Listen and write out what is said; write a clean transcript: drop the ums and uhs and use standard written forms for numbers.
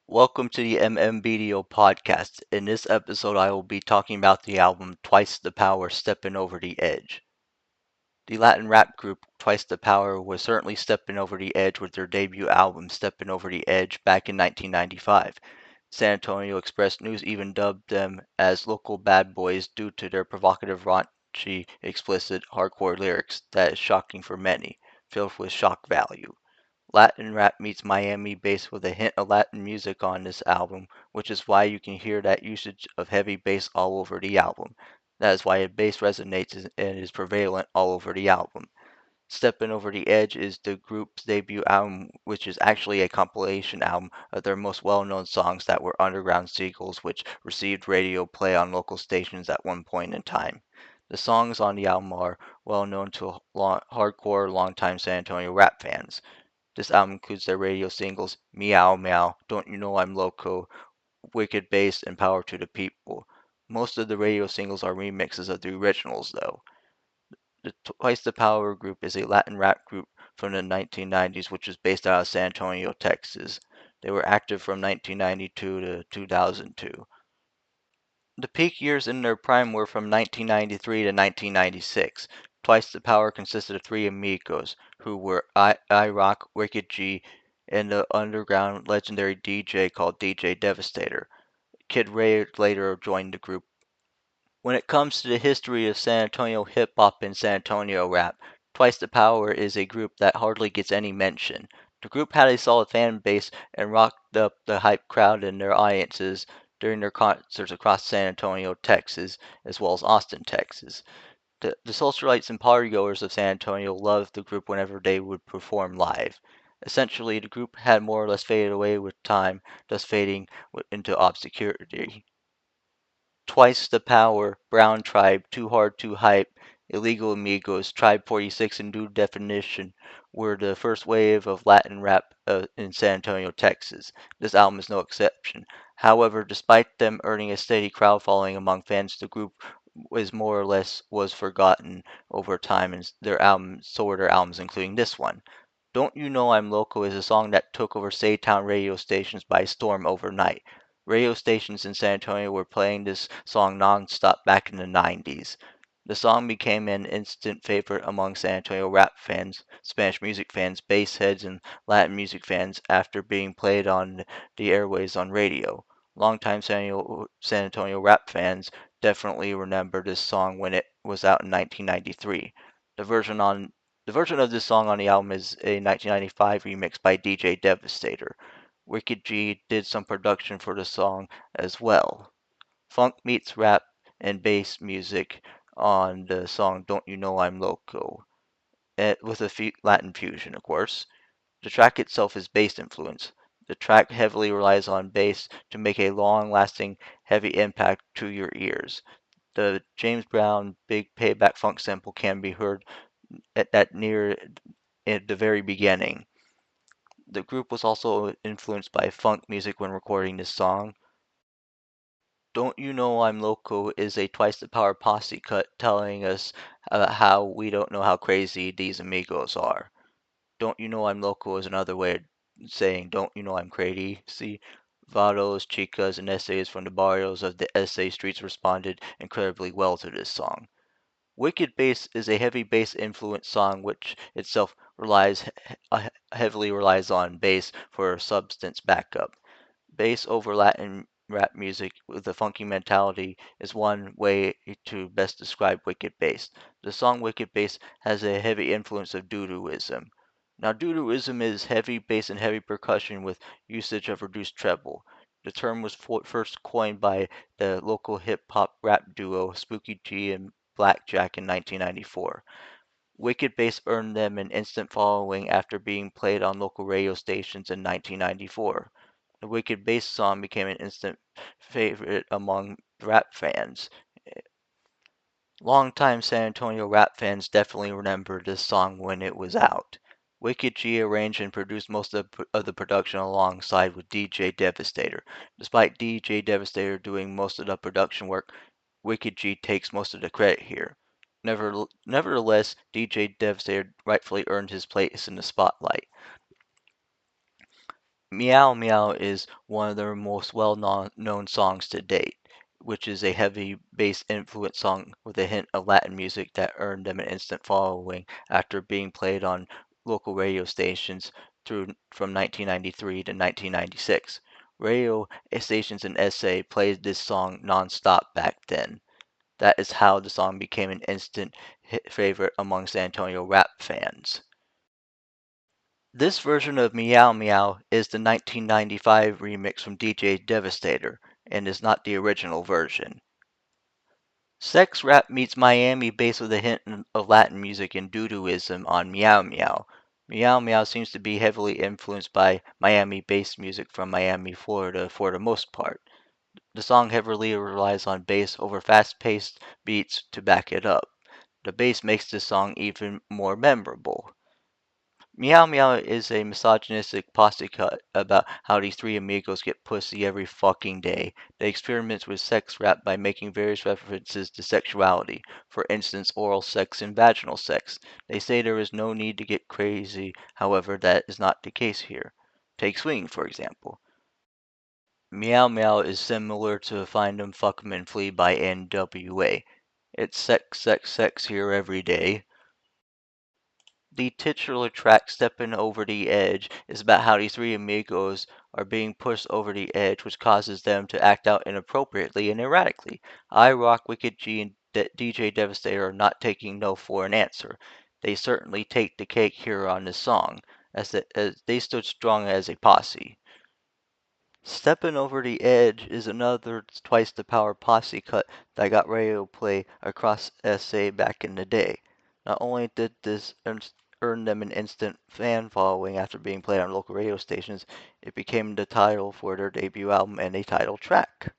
Welcome to the MMBDO Podcast. In this episode, I will be talking about the album Twice the Power Steppin Over the Edge. The Latin rap group Twice the Power was certainly stepping over the edge with their debut album Steppin Over the Edge back in 1995. San Antonio Express News even dubbed them as local bad boys due to their provocative, raunchy, explicit, hardcore lyrics that is shocking for many, filled with shock value. Latin rap meets Miami bass with a hint of Latin music on this album, which is why you can hear that usage of heavy bass all over the album. That is why bass resonates and is prevalent all over the album. Steppin' Over the Edge is the group's debut album, which is actually a compilation album of their most well-known songs that were underground singles which received radio play on local stations at one point in time. The songs on the album are well known to hardcore longtime San Antonio rap fans. This album includes their radio singles Meow Meow, Don't You Know I'm Loco, Wicked Bass, and Power to the People. Most of the radio singles are remixes of the originals, though. The Twice the Power group is a Latin rap group from the 1990s, which was based out of San Antonio, Texas. They were active from 1992 to 2002. The peak years in their prime were from 1993 to 1996. Twice the Power consisted of three amigos, who were Rock, Wicked G, and the underground legendary DJ called DJ Devastator. Kid Ray later joined the group. When it comes to the history of San Antonio hip hop and San Antonio rap, Twice the Power is a group that hardly gets any mention. The group had a solid fan base and rocked up the hype crowd in their audiences during their concerts across San Antonio, Texas, as well as Austin, Texas. The socialites and partygoers of San Antonio loved the group whenever they would perform live. Essentially, the group had more or less faded away with time, thus fading into obscurity. Twice the Power, Brown Tribe, Too Hard to Hype, Illegal Amigos, Tribe 46, and New Definition were the first wave of Latin rap in San Antonio, Texas. This album is no exception. However, despite them earning a steady crowd following among fans, the group was more or less was forgotten over time, and their albums, so were their albums, including this one. Don't You Know I'm Loco is a song that took over Saytown radio stations by storm overnight. Radio stations in San Antonio were playing this song nonstop back in the 90s. The song became an instant favorite among San Antonio rap fans, Spanish music fans, bass heads, and Latin music fans after being played on the airways on radio. Longtime San Antonio rap fans definitely remember this song when it was out in 1993. The version on the version of this song on the album is a 1995 remix by DJ Devastator. Wicked G did some production for the song as well. Funk meets rap and bass music on the song Don't You Know I'm Loco, with a Latin fusion, of course. The track itself is bass influence. The track heavily relies on bass to make a long lasting, heavy impact to your ears. The James Brown Big Payback Funk sample can be heard at near at the very beginning. The group was also influenced by funk music when recording this song. Don't You Know I'm Loco is a Twice the Power posse cut telling us how we don't know how crazy these amigos are. Don't You Know I'm Loco is another way of saying Don't You Know I'm Crazy. See, vados, chicas, and essays from the barrios of the SA streets responded incredibly well to this song. Wicked Bass is a heavy bass influenced song which itself heavily relies on bass for substance backup. Bass over Latin rap music with a funky mentality is one way to best describe Wicked Bass. The song Wicked Bass has a heavy influence of doo-dooism. Now, doo-dooism is heavy bass and heavy percussion with usage of reduced treble. The term was first coined by the local hip hop rap duo Spooky G and Blackjack in 1994. Wicked Bass earned them an instant following after being played on local radio stations in 1994. The Wicked Bass song became an instant favorite among rap fans. Longtime San Antonio rap fans definitely remember this song when it was out. Wicked G arranged and produced most of the production alongside with DJ Devastator. Despite DJ Devastator doing most of the production work, Wicked G takes most of the credit here. Nevertheless, DJ Devastator rightfully earned his place in the spotlight. Meow Meow is one of their most well-known songs to date, which is a heavy bass influenced song with a hint of Latin music that earned them an instant following after being played on local radio stations from 1993 to 1996. Radio stations in SA played this song non-stop back then. That is how the song became an instant hit favorite among San Antonio rap fans. This version of Meow Meow is the 1995 remix from DJ Devastator and is not the original version. Sex rap meets Miami bass with a hint of Latin music and doo-dooism on Meow Meow. Meow Meow seems to be heavily influenced by Miami bass music from Miami, Florida for the most part. The song heavily relies on bass over fast-paced beats to back it up. The bass makes this song even more memorable. Meow Meow is a misogynistic posse cut about how these three amigos get pussy every fucking day. They experiment with sex rap by making various references to sexuality, for instance oral sex and vaginal sex. They say there is no need to get crazy, however that is not the case here. Take swinging for example. Meow Meow is similar to Find 'em, Fuck 'em and Flee by NWA. It's sex, sex, sex here every day. The titular track "Steppin' Over The Edge" is about how these three amigos are being pushed over the edge, which causes them to act out inappropriately and erratically. I-Rock, Wicked G, and DJ Devastator are not taking no for an answer. They certainly take the cake here on this song, as they stood strong as a posse. "Steppin' Over the Edge" is another Twice the Power posse cut that got radio play across SA back in the day. Not only did this earn them an instant fan following after being played on local radio stations, it became the title for their debut album and a title track.